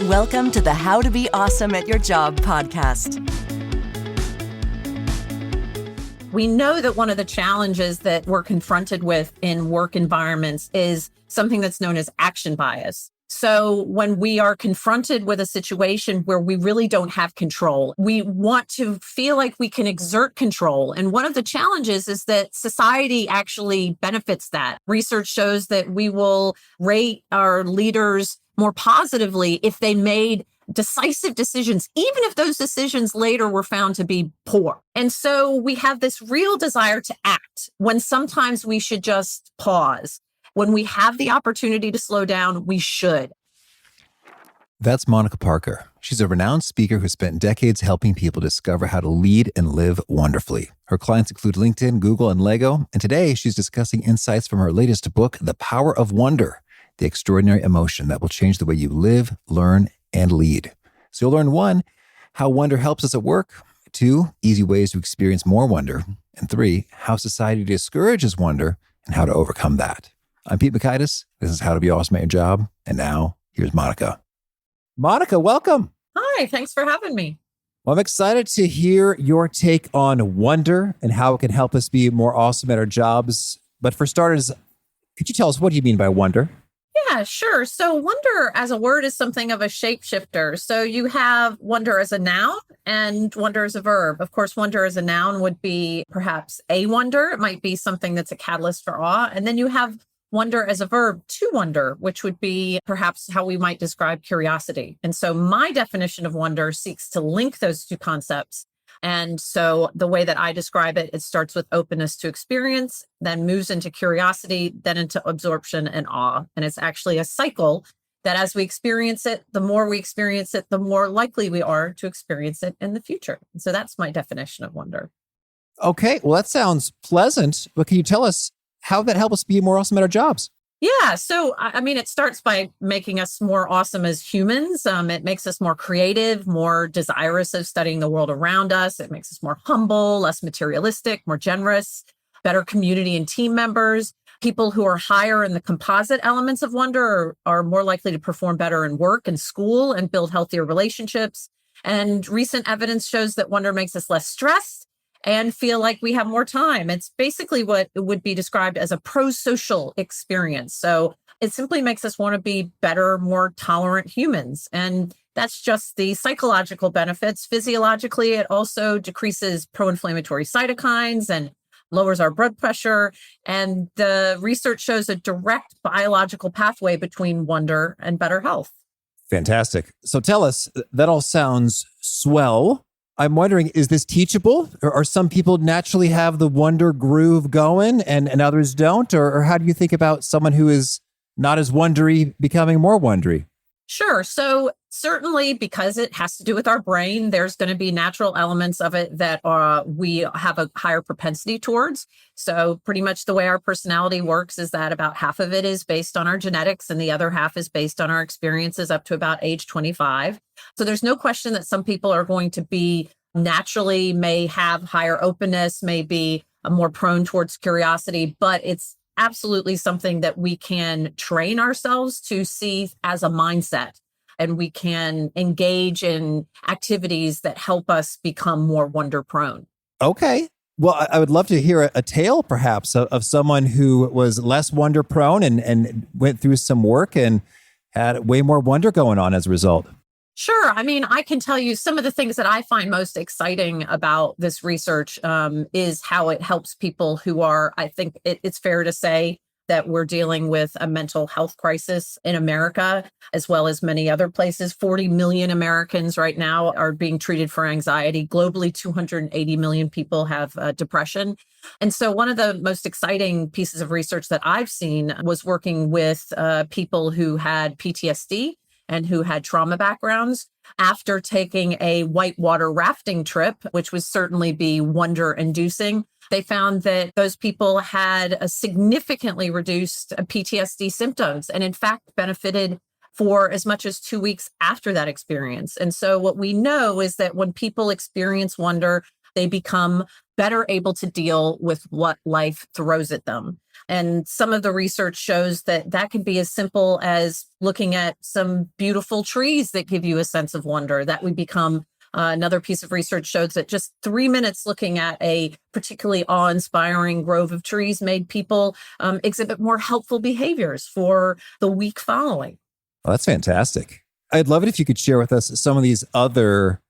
Welcome to the How to Be Awesome at Your Job podcast. We know that one of the challenges that we're confronted with in work environments is something that's known as action bias. So when we are confronted with a situation where we really don't have control, we want to feel like we can exert control. And one of the challenges is that society actually benefits that. Research shows that we will rate our leaders more positively if they made decisive decisions, even if those decisions later were found to be poor. And so we have this real desire to act when sometimes we should just pause. When we have the opportunity to slow down, we should. That's Monica Parker. She's a renowned speaker who spent decades helping people discover how to lead and live wonderfully. Her clients include LinkedIn, Google, and Lego. And today she's discussing insights from her latest book, The Power of Wonder, the extraordinary emotion that will change the way you live, learn, and lead. So you'll learn 1, how wonder helps us at work, 2, easy ways to experience more wonder, and 3, how society discourages wonder and how to overcome that. I'm Pete Mikaitis. This is How to Be Awesome at Your Job. And now here's Monica. Monica, welcome. Hi, thanks for having me. Well, I'm excited to hear your take on wonder and how it can help us be more awesome at our jobs. But for starters, could you tell us, what do you mean by wonder? Yeah, sure. So wonder as a word is something of a shapeshifter. So you have wonder as a noun and wonder as a verb. Of course, wonder as a noun would be perhaps a wonder. It might be something that's a catalyst for awe. And then you have wonder as a verb, to wonder, which would be perhaps how we might describe curiosity. And so my definition of wonder seeks to link those two concepts. And so the way that I describe it, it starts with openness to experience, then moves into curiosity, then into absorption and awe. And it's actually a cycle that as we experience it, the more we experience it, the more likely we are to experience it in the future. And so that's my definition of wonder. Okay, well, that sounds pleasant. But can you tell us how that helps us be more awesome at our jobs? Yeah. So, I mean, it starts by making us more awesome as humans. It makes us more creative, more desirous of studying the world around us. It makes us more humble, less materialistic, more generous, better community and team members. People who are higher in the composite elements of wonder are more likely to perform better in work and school and build healthier relationships. And recent evidence shows that wonder makes us less stressed and feel like we have more time. It's basically what would be described as a pro-social experience. So it simply makes us want to be better, more tolerant humans. And that's just the psychological benefits. Physiologically, it also decreases pro-inflammatory cytokines and lowers our blood pressure. And the research shows a direct biological pathway between wonder and better health. Fantastic. So tell us, that all sounds swell. I'm wondering, is this teachable? Or some people naturally have the wonder groove going and others don't? Or how do you think about someone who is not as wondery becoming more wondery? Sure. So certainly because it has to do with our brain, there's going to be natural elements of it that we have a higher propensity towards. So pretty much the way our personality works is that about half of it is based on our genetics and the other half is based on our experiences up to about age 25. So there's no question that some people are going to be naturally may have higher openness, may be more prone towards curiosity, but it's absolutely something that we can train ourselves to see as a mindset. And we can engage in activities that help us become more wonder prone. Okay. Well, I would love to hear a tale perhaps of someone who was less wonder prone and went through some work and had way more wonder going on as a result. Sure. I mean, I can tell you some of the things that I find most exciting about this research is how it helps people who are, I think it's fair to say that we're dealing with a mental health crisis in America, as well as many other places. 40 million Americans right now are being treated for anxiety. Globally, 280 million people have depression. And so one of the most exciting pieces of research that I've seen was working with people who had PTSD and who had trauma backgrounds after taking a whitewater rafting trip, which would certainly be wonder-inducing. They found that those people had a significantly reduced PTSD symptoms and in fact benefited for as much as 2 weeks after that experience. And so what we know is that when people experience wonder, they become better able to deal with what life throws at them. And some of the research shows that that can be as simple as looking at some beautiful trees that give you a sense of wonder. That would become another piece of research shows that just 3 minutes looking at a particularly awe-inspiring grove of trees made people exhibit more helpful behaviors for the week following. Well, that's fantastic. I'd love it if you could share with us some of these other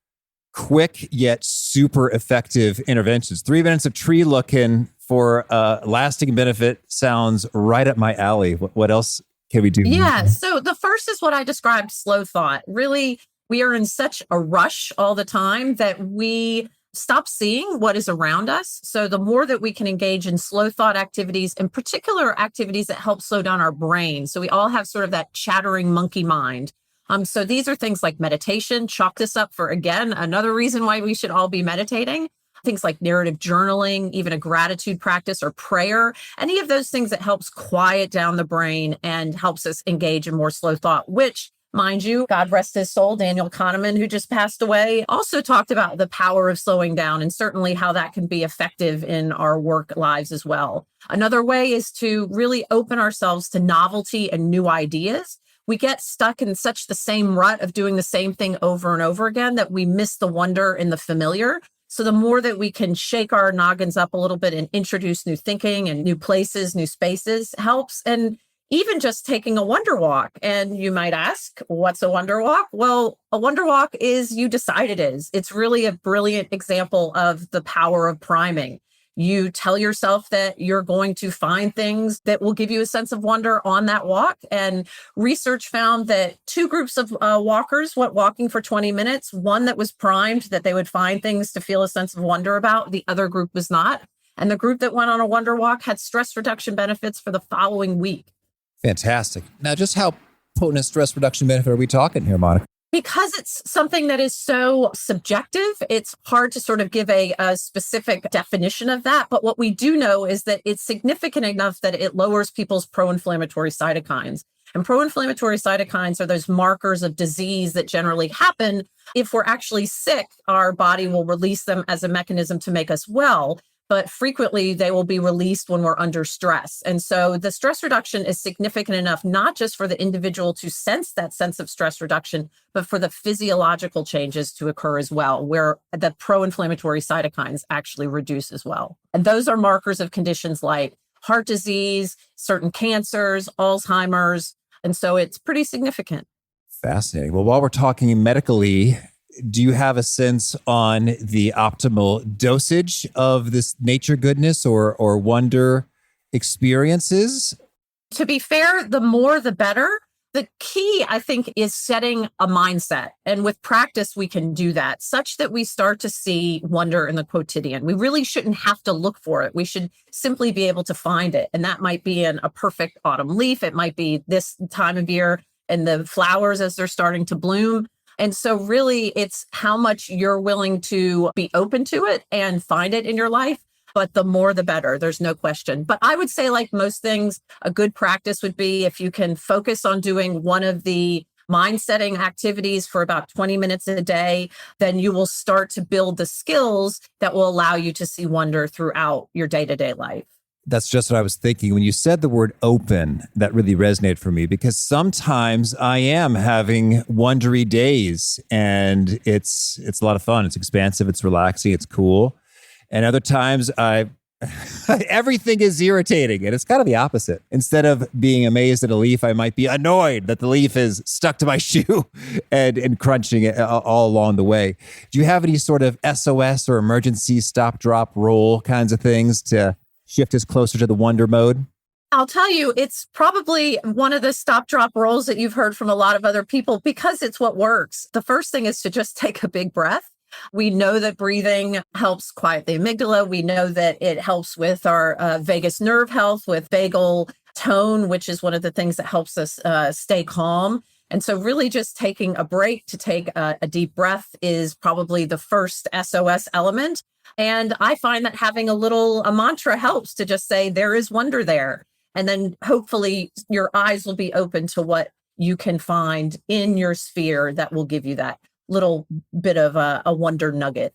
quick yet super effective interventions. 3 minutes of tree looking for lasting benefit sounds right up my alley. What else can we do? Yeah. So the first is what I described, slow thought. Really, we are in such a rush all the time that we stop seeing what is around us. So the more that we can engage in slow thought activities, in particular activities that help slow down our brain. So we all have sort of that chattering monkey mind. So these are things like meditation. Chalk this up for, again, another reason why we should all be meditating. Things like narrative journaling, even a gratitude practice or prayer, any of those things that helps quiet down the brain and helps us engage in more slow thought, which, mind you, God rest his soul, Daniel Kahneman, who just passed away, also talked about the power of slowing down and certainly how that can be effective in our work lives as well. Another way is to really open ourselves to novelty and new ideas. We get stuck in such the same rut of doing the same thing over and over again that we miss the wonder in the familiar. So the more that we can shake our noggins up a little bit and introduce new thinking and new places, new spaces helps. And even just taking a wonder walk. And you might ask, what's a wonder walk? Well, a wonder walk is you decide it is. It's really a brilliant example of the power of priming. You tell yourself that you're going to find things that will give you a sense of wonder on that walk. And research found that two groups of walkers went walking for 20 minutes. One that was primed that they would find things to feel a sense of wonder about. The other group was not. And the group that went on a wonder walk had stress reduction benefits for the following week. Fantastic. Now, just how potent a stress reduction benefit are we talking here, Monica? Because it's something that is so subjective, it's hard to sort of give a specific definition of that. But what we do know is that it's significant enough that it lowers people's pro-inflammatory cytokines. And pro-inflammatory cytokines are those markers of disease that generally happen. If we're actually sick, our body will release them as a mechanism to make us well. But frequently they will be released when we're under stress. And so the stress reduction is significant enough, not just for the individual to sense that sense of stress reduction, but for the physiological changes to occur as well, where the pro-inflammatory cytokines actually reduce as well. And those are markers of conditions like heart disease, certain cancers, Alzheimer's. And so it's pretty significant. Fascinating. Well, while we're talking medically, do you have a sense on the optimal dosage of this nature goodness or wonder experiences? To be fair, the more the better. The key, I think, is setting a mindset. And with practice, we can do that such that we start to see wonder in the quotidian. We really shouldn't have to look for it. We should simply be able to find it. And that might be in a perfect autumn leaf. It might be this time of year and the flowers as they're starting to bloom. And so really, it's how much you're willing to be open to it and find it in your life. But the more, the better. There's no question. But I would say, like most things, a good practice would be if you can focus on doing one of the mind setting activities for about 20 minutes a day, then you will start to build the skills that will allow you to see wonder throughout your day-to-day life. That's just what I was thinking. When you said the word open, that really resonated for me because sometimes I am having wondery days and it's a lot of fun. It's expansive, it's relaxing, it's cool. And other times everything is irritating and it's kind of the opposite. Instead of being amazed at a leaf, I might be annoyed that the leaf is stuck to my shoe and crunching it all along the way. Do you have any sort of SOS or emergency stop, drop, roll kinds of things to shift us closer to the wonder mode? I'll tell you, it's probably one of the stop, drop rolls that you've heard from a lot of other people because it's what works. The first thing is to just take a big breath. We know that breathing helps quiet the amygdala. We know that it helps with our vagus nerve health, with vagal tone, which is one of the things that helps us stay calm. And so really just taking a break to take a deep breath is probably the first SOS element. And I find that having a mantra helps to just say, there is wonder there. And then hopefully your eyes will be open to what you can find in your sphere that will give you that little bit of a wonder nugget.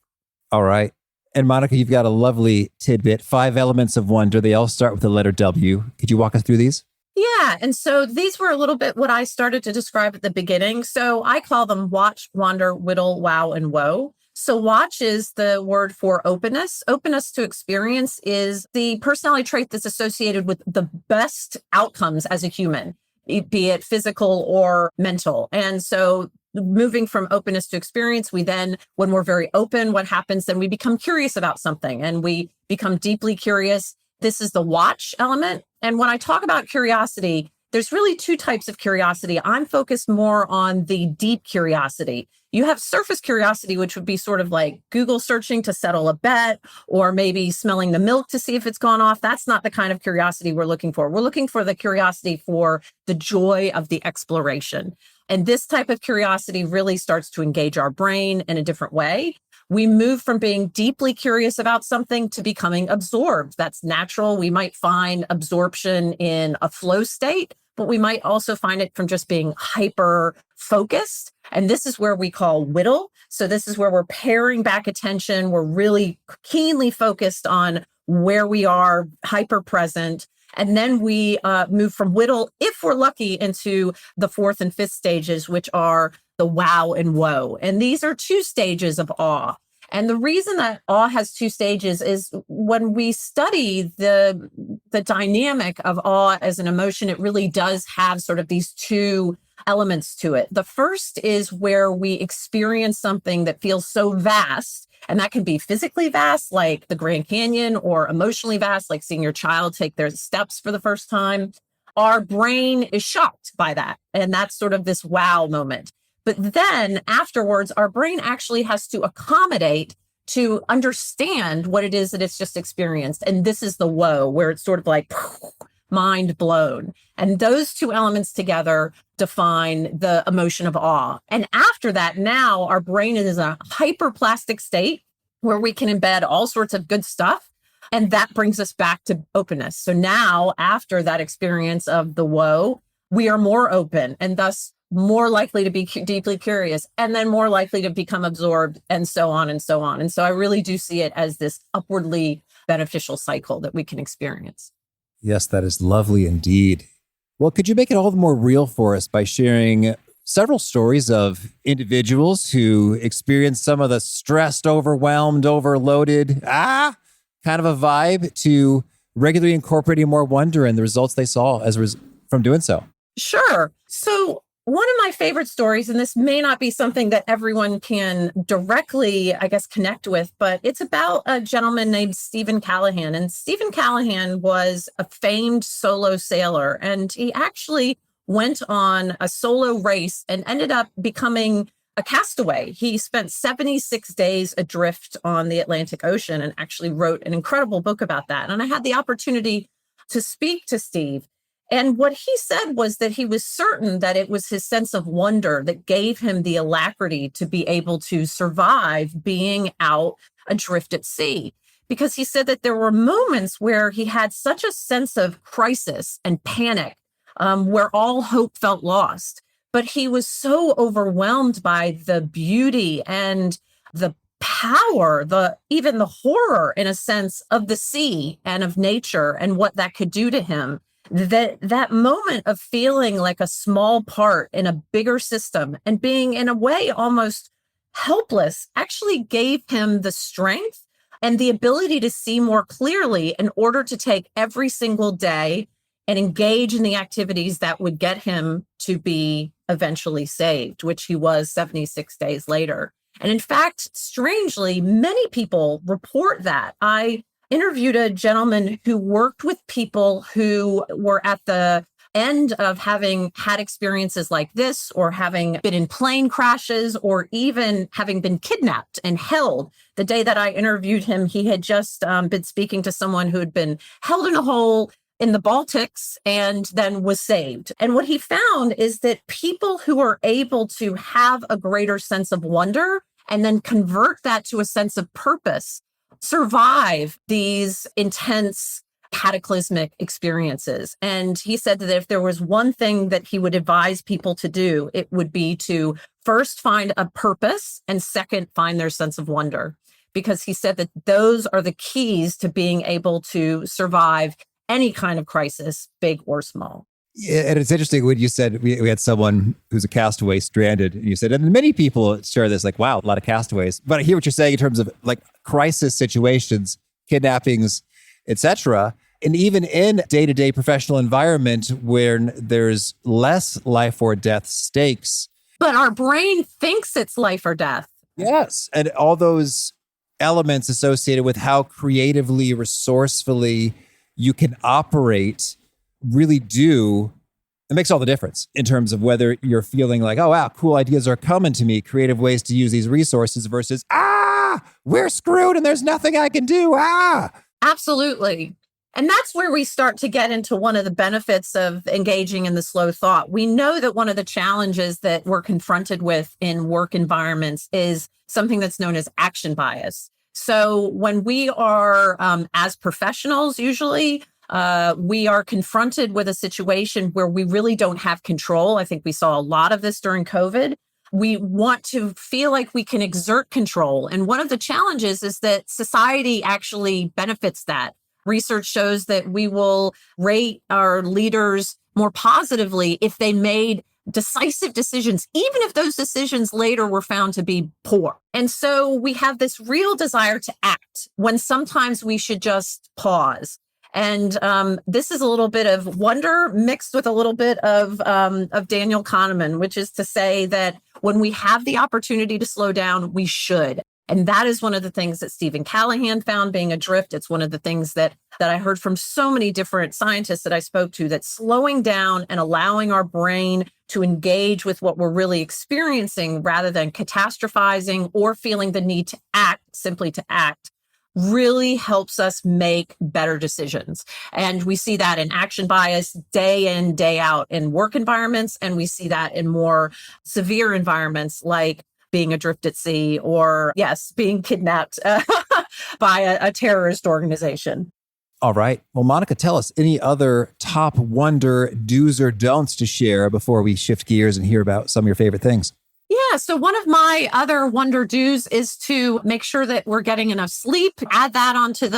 All right. And Monica, you've got a lovely tidbit, 5 elements of wonder. They all start with the letter W. Could you walk us through these? Yeah. And so these were a little bit what I started to describe at the beginning. So I call them watch, wonder, whittle, wow, and woe. So watch is the word for openness. Openness to experience is the personality trait that's associated with the best outcomes as a human, be it physical or mental. And so moving from openness to experience, we then, when we're very open, what happens? Then we become curious about something and we become deeply curious. This is the watch element. And when I talk about curiosity, there's really 2 types of curiosity. I'm focused more on the deep curiosity. You have surface curiosity, which would be sort of like Google searching to settle a bet, or maybe smelling the milk to see if it's gone off. That's not the kind of curiosity we're looking for. We're looking for the curiosity for the joy of the exploration. And this type of curiosity really starts to engage our brain in a different way. We move from being deeply curious about something to becoming absorbed. That's natural. We might find absorption in a flow state, but we might also find it from just being hyper focused. And this is where we call whittle. So this is where we're paring back attention. We're really keenly focused on where we are, hyper present. And then we move from whittle, if we're lucky, into the 4th and 5th stages, which are the wow and woe. And these are 2 stages of awe. And the reason that awe has 2 stages is when we study the dynamic of awe as an emotion, it really does have sort of these 2 elements to it. The first is where we experience something that feels so vast, and that can be physically vast, like the Grand Canyon, or emotionally vast, like seeing your child take their steps for the first time. Our brain is shocked by that. And that's sort of this wow moment. But then afterwards, our brain actually has to accommodate to understand what it is that it's just experienced. And this is the woe, where it's sort of like mind blown. And those 2 elements together define the emotion of awe. And after that, now our brain is in a hyperplastic state where we can embed all sorts of good stuff. And that brings us back to openness. So now, after that experience of the woe, we are more open and thus more likely to be deeply curious, and then more likely to become absorbed, and so on and so on. And so I really do see it as this upwardly beneficial cycle that we can experience. Yes, that is lovely indeed. Well, could you make it all the more real for us by sharing several stories of individuals who experienced some of the stressed, overwhelmed, overloaded, kind of a vibe, to regularly incorporating more wonder and the results they saw from doing so? Sure. So one of my favorite stories, and this may not be something that everyone can directly, I guess, connect with, but it's about a gentleman named Stephen Callahan. And Stephen Callahan was a famed solo sailor, and he actually went on a solo race and ended up becoming a castaway. He spent 76 days adrift on the Atlantic Ocean and actually wrote an incredible book about that. And I had the opportunity to speak to Steve. And what he said was that he was certain that it was his sense of wonder that gave him the alacrity to be able to survive being out adrift at sea. Because he said that there were moments where he had such a sense of crisis and panic, where all hope felt lost. But he was so overwhelmed by the beauty and the power, even the horror, in a sense, of the sea and of nature and what that could do to him, that moment of feeling like a small part in a bigger system and being, in a way, almost helpless, actually gave him the strength and the ability to see more clearly in order to take every single day and engage in the activities that would get him to be eventually saved, which he was 76 days later. And in fact, strangely, many people report that. I interviewed a gentleman who worked with people who were at the end of having had experiences like this, or having been in plane crashes, or even having been kidnapped and held. The day that I interviewed him, he had just been speaking to someone who had been held in a hole in the Baltics and then was saved. And what he found is that people who are able to have a greater sense of wonder and then convert that to a sense of purpose survive these intense cataclysmic experiences. And he said that if there was one thing that he would advise people to do, it would be to first find a purpose, and second, find their sense of wonder. because he said that those are the keys to being able to survive any kind of crisis, big or small. Yeah, and it's interesting when you said we had someone who's a castaway stranded, and you said, and many people share this, like, wow, a lot of castaways. But I hear what you're saying in terms of like crisis situations, kidnappings, etc. And even in day-to-day professional environment where there's less life or death stakes. But our brain thinks it's life or death. Yes. And all those elements associated with how creatively, resourcefully you can operate really do, it makes all the difference in terms of whether you're feeling like, oh, wow, cool ideas are coming to me, creative ways to use these resources versus, we're screwed and there's nothing I can do. Absolutely. And that's where we start to get into one of the benefits of engaging in the slow thought. We know that one of the challenges that we're confronted with in work environments is something that's known as action bias. So when we are, as professionals, usually, we are confronted with a situation where we really don't have control. I think we saw a lot of this during COVID. We want to feel like we can exert control. And one of the challenges is that society actually benefits that. Research shows that we will rate our leaders more positively if they made decisive decisions, even if those decisions later were found to be poor. And so we have this real desire to act when sometimes we should just pause. And this is a little bit of wonder mixed with a little bit of Daniel Kahneman, which is to say that when we have the opportunity to slow down, we should. And that is one of the things that Stephen Callahan found being adrift. It's one of the things that I heard from so many different scientists that I spoke to, that slowing down and allowing our brain to engage with what we're really experiencing rather than catastrophizing or feeling the need to act, simply to act, really helps us make better decisions. And we see that in action bias day in, day out in work environments. And we see that in more severe environments like being adrift at sea or, yes, being kidnapped by a terrorist organization. All right. Well, Monica, tell us any other top wonder do's or don'ts to share before we shift gears and hear about some of your favorite things. Yeah. So one of my other wonder do's is to make sure that we're getting enough sleep. Add that onto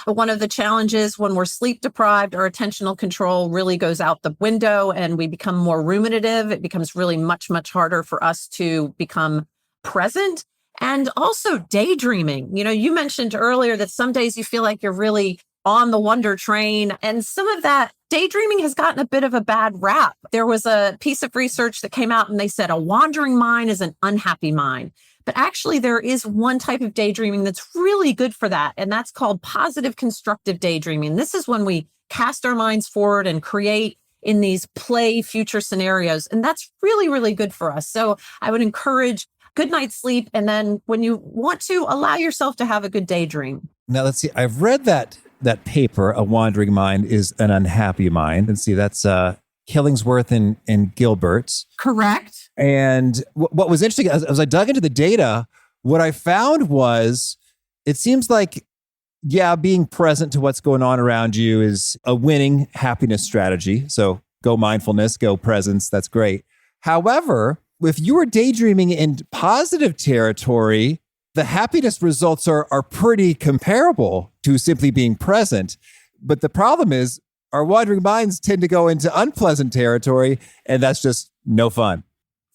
one of the challenges. When we're sleep deprived, our attentional control really goes out the window and we become more ruminative. It becomes really much, much harder for us to become present. And also daydreaming. You know, you mentioned earlier that some days you feel like you're really on the wonder train. And some of that daydreaming has gotten a bit of a bad rap. There was a piece of research that came out and they said a wandering mind is an unhappy mind. But actually, there is one type of daydreaming that's really good for that. And that's called positive constructive daydreaming. This is when we cast our minds forward and create in these play future scenarios. And that's really, really good for us. So I would encourage good night's sleep. And then when you want to, allow yourself to have a good daydream. Now, let's see. I've read that paper, A Wandering Mind is an Unhappy Mind. And see, that's Killingsworth and Gilbert. Correct. And what was interesting, as I dug into the data, what I found was it seems like, yeah, being present to what's going on around you is a winning happiness strategy. So go mindfulness, go presence. That's great. However, if you are daydreaming in positive territory, the happiness results are pretty comparable to simply being present. But the problem is our wandering minds tend to go into unpleasant territory, and that's just no fun.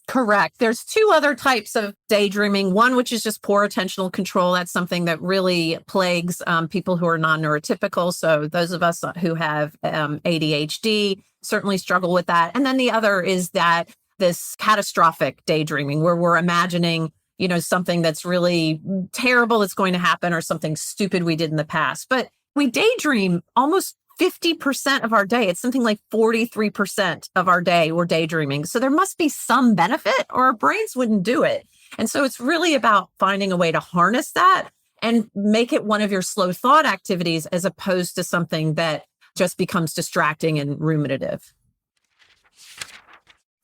Correct. There's two other types of daydreaming. One, which is just poor attentional control. That's something that really plagues people who are non-neurotypical. So those of us who have ADHD certainly struggle with that. And then the other is that this catastrophic daydreaming where we're imagining, you know, something that's really terrible that's going to happen or something stupid we did in the past. But we daydream almost 50% of our day. It's something like 43% of our day we're daydreaming. So there must be some benefit or our brains wouldn't do it. And so it's really about finding a way to harness that and make it one of your slow thought activities as opposed to something that just becomes distracting and ruminative.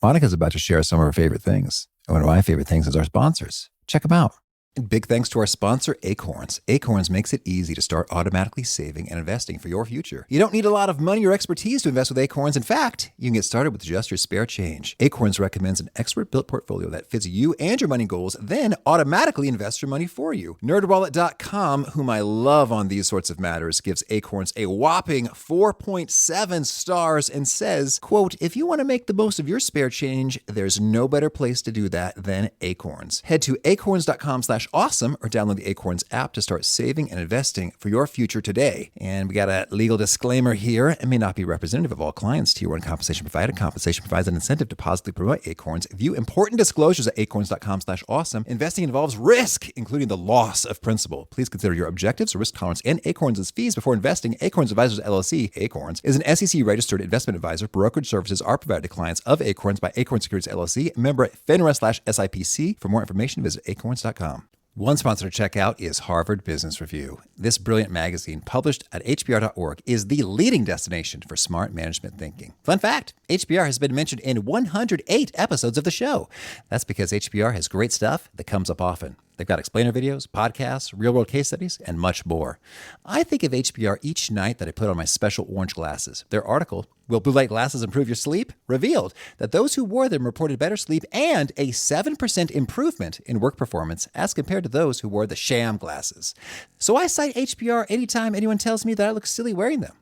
Monica's about to share some of her favorite things. And one of my favorite things is our sponsors. Check them out. And big thanks to our sponsor, Acorns. Acorns makes it easy to start automatically saving and investing for your future. You don't need a lot of money or expertise to invest with Acorns. In fact, you can get started with just your spare change. Acorns recommends an expert-built portfolio that fits you and your money goals, then automatically invests your money for you. NerdWallet.com, whom I love on these sorts of matters, gives Acorns a whopping 4.7 stars and says, quote, if you want to make the most of your spare change, there's no better place to do that than Acorns. Head to acorns.com/awesome or download the Acorns app to start saving and investing for your future today. And we got a legal disclaimer here. It may not be representative of all clients. Tier 1 compensation provided. Compensation provides an incentive to positively promote Acorns. View important disclosures at acorns.com/awesome. Investing involves risk, including the loss of principal. Please consider your objectives, risk tolerance, and Acorns' fees before investing. Acorns Advisors LLC, Acorns, is an SEC-registered investment advisor. Brokerage services are provided to clients of Acorns by Acorns Securities LLC, member FINRA/SIPC. For more information, visit acorns.com. One sponsor to check out is Harvard Business Review. This brilliant magazine, published at hbr.org, is the leading destination for smart management thinking. Fun fact, HBR has been mentioned in 108 episodes of the show. That's because HBR has great stuff that comes up often. They've got explainer videos, podcasts, real-world case studies, and much more. I think of HBR each night that I put on my special orange glasses. Their article, Will Blue Light Glasses Improve Your Sleep?, revealed that those who wore them reported better sleep and a 7% improvement in work performance as compared to those who wore the sham glasses. So I cite HBR anytime anyone tells me that I look silly wearing them.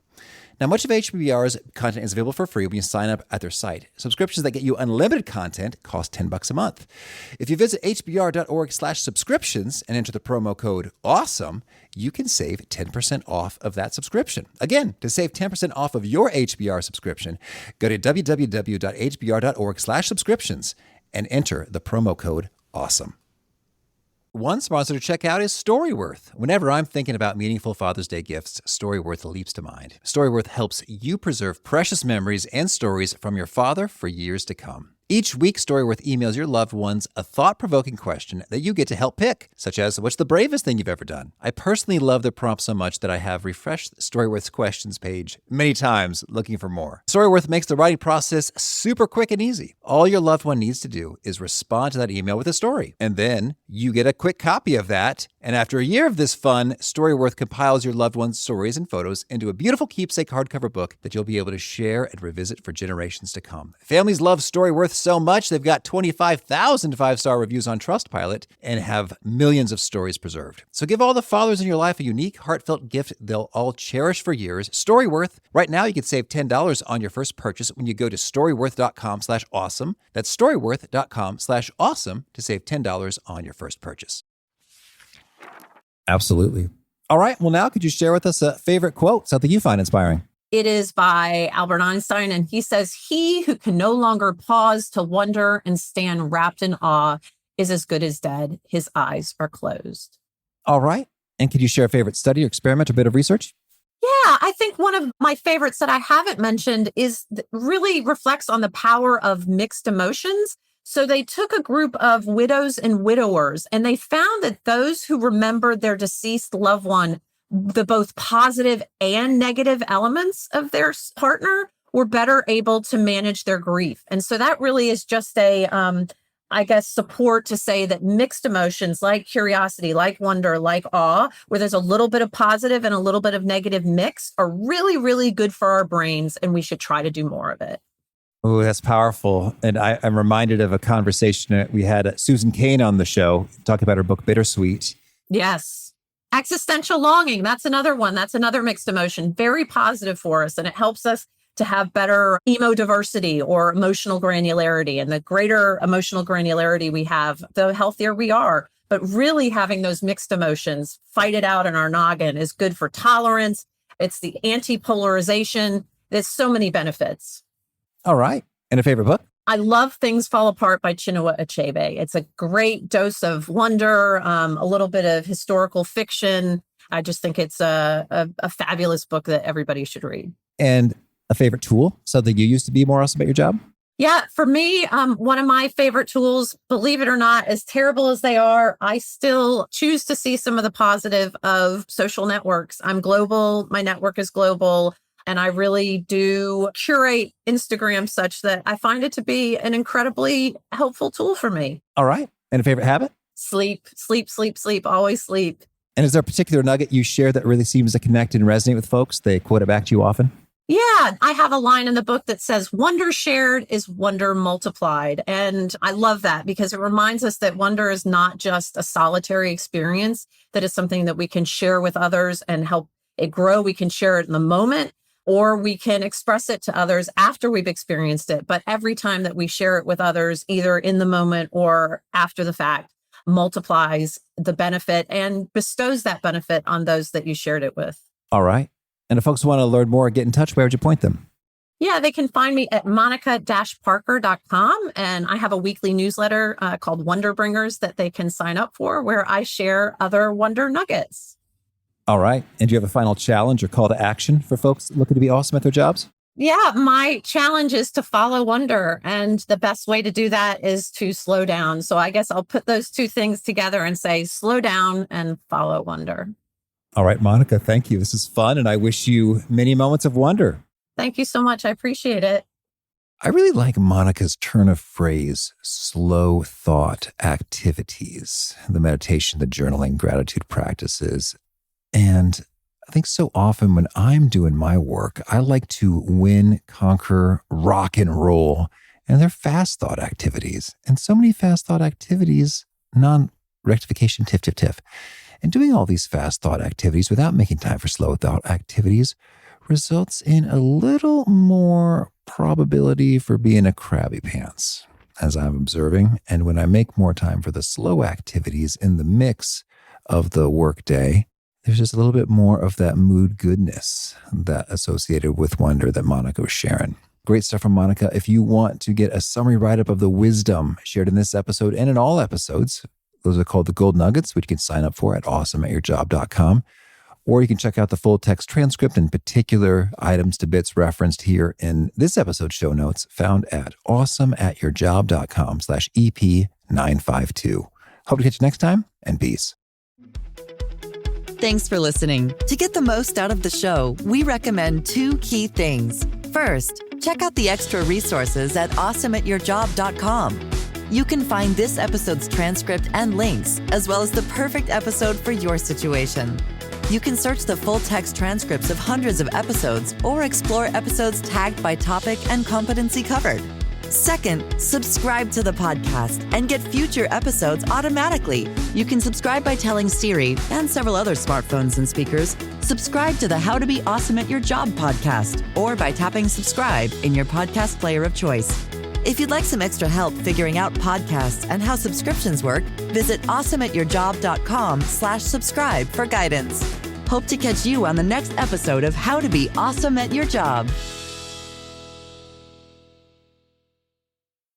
Now, much of HBR's content is available for free when you sign up at their site. Subscriptions that get you unlimited content cost $10 a month. If you visit hbr.org/subscriptions and enter the promo code AWESOME, you can save 10% off of that subscription. Again, to save 10% off of your HBR subscription, go to www.hbr.org/subscriptions and enter the promo code AWESOME. One sponsor to check out is Storyworth. Whenever I'm thinking about meaningful Father's Day gifts, Storyworth leaps to mind. Storyworth helps you preserve precious memories and stories from your father for years to come. Each week, Storyworth emails your loved ones a thought-provoking question that you get to help pick, such as, what's the bravest thing you've ever done? I personally love the prompt so much that I have refreshed Storyworth's questions page many times looking for more. Storyworth makes the writing process super quick and easy. All your loved one needs to do is respond to that email with a story, and then you get a quick copy of that. And after a year of this fun, Storyworth compiles your loved one's stories and photos into a beautiful keepsake hardcover book that you'll be able to share and revisit for generations to come. Families love Storyworth so much, they've got 25,000 five-star reviews on Trustpilot and have millions of stories preserved. So give all the fathers in your life a unique, heartfelt gift they'll all cherish for years. Storyworth. Right now, you can save $10 on your first purchase when you go to storyworth.com/awesome. That's storyworth.com/awesome to save $10 on your first purchase. Absolutely. All right. Well, now could you share with us a favorite quote, something you find inspiring? It is by Albert Einstein, and he says, "He who can no longer pause to wonder and stand wrapped in awe is as good as dead. His eyes are closed." All right. And could you share a favorite study or experiment or bit of research? Yeah, I think one of my favorites that I haven't mentioned is really reflects on the power of mixed emotions. So they took a group of widows and widowers, and they found that those who remembered their deceased loved one, the both positive and negative elements of their partner, were better able to manage their grief. And so that really is just a, support to say that mixed emotions like curiosity, like wonder, like awe, where there's a little bit of positive and a little bit of negative mix, are really, really good for our brains, and we should try to do more of it. Oh, that's powerful. And I'm reminded of a conversation that we had Susan Cain on the show, talking about her book, Bittersweet. Yes. Existential longing. That's another one. That's another mixed emotion. Very positive for us. And it helps us to have better diversity or emotional granularity. And the greater emotional granularity we have, the healthier we are. But really having those mixed emotions, fight it out in our noggin, is good for tolerance. It's the anti-polarization. There's so many benefits. All right. And a favorite book? I love Things Fall Apart by Chinua Achebe. It's a great dose of wonder, a little bit of historical fiction. I just think it's a fabulous book that everybody should read. And a favorite tool, something you use to be more awesome at your job? Yeah, for me, one of my favorite tools, believe it or not, as terrible as they are, I still choose to see some of the positive of social networks. I'm global. My network is global. And I really do curate Instagram such that I find it to be an incredibly helpful tool for me. All right. And a favorite habit? Sleep, sleep, sleep, sleep, always sleep. And is there a particular nugget you share that really seems to connect and resonate with folks? They quote it back to you often? Yeah, I have a line in the book that says, wonder shared is wonder multiplied. And I love that because it reminds us that wonder is not just a solitary experience, that it's something that we can share with others and help it grow. We can share it in the moment, or we can express it to others after we've experienced it. But every time that we share it with others, either in the moment or after the fact, multiplies the benefit and bestows that benefit on those that you shared it with. All right. And if folks want to learn more, get in touch, where would you point them? Yeah, they can find me at monica-parker.com. And I have a weekly newsletter called Wonder Bringers that they can sign up for, where I share other wonder nuggets. All right. And do you have a final challenge or call to action for folks looking to be awesome at their jobs? Yeah, my challenge is to follow wonder. And the best way to do that is to slow down. So I guess I'll put those two things together and say, slow down and follow wonder. All right, Monica, thank you. This is fun. And I wish you many moments of wonder. Thank you so much. I appreciate it. I really like Monica's turn of phrase, slow thought activities, the meditation, the journaling, gratitude practices. And I think so often when I'm doing my work, I like to win, conquer, rock and roll. And they're fast thought activities. And so many fast thought activities, non-rectification, tiff, tiff, tiff. And doing all these fast thought activities without making time for slow thought activities results in a little more probability for being a crabby pants, as I'm observing. And when I make more time for the slow activities in the mix of the workday, there's just a little bit more of that mood goodness that associated with wonder that Monica was sharing. Great stuff from Monica. If you want to get a summary write-up of the wisdom shared in this episode and in all episodes, those are called the Gold Nuggets, which you can sign up for at awesomeatyourjob.com. Or you can check out the full text transcript and particular items to bits referenced here in this episode's show notes found at awesomeatyourjob.com/EP952. Hope to catch you next time, and peace. Thanks for listening. To get the most out of the show, we recommend two key things. First, check out the extra resources at awesomeatyourjob.com. You can find this episode's transcript and links, as well as the perfect episode for your situation. You can search the full text transcripts of hundreds of episodes or explore episodes tagged by topic and competency covered. Second, subscribe to the podcast and get future episodes automatically. You can subscribe by telling Siri and several other smartphones and speakers, subscribe to the How to Be Awesome at Your Job podcast, or by tapping subscribe in your podcast player of choice. If you'd like some extra help figuring out podcasts and how subscriptions work, visit awesomeatyourjob.com/subscribe for guidance. Hope to catch you on the next episode of How to Be Awesome at Your Job.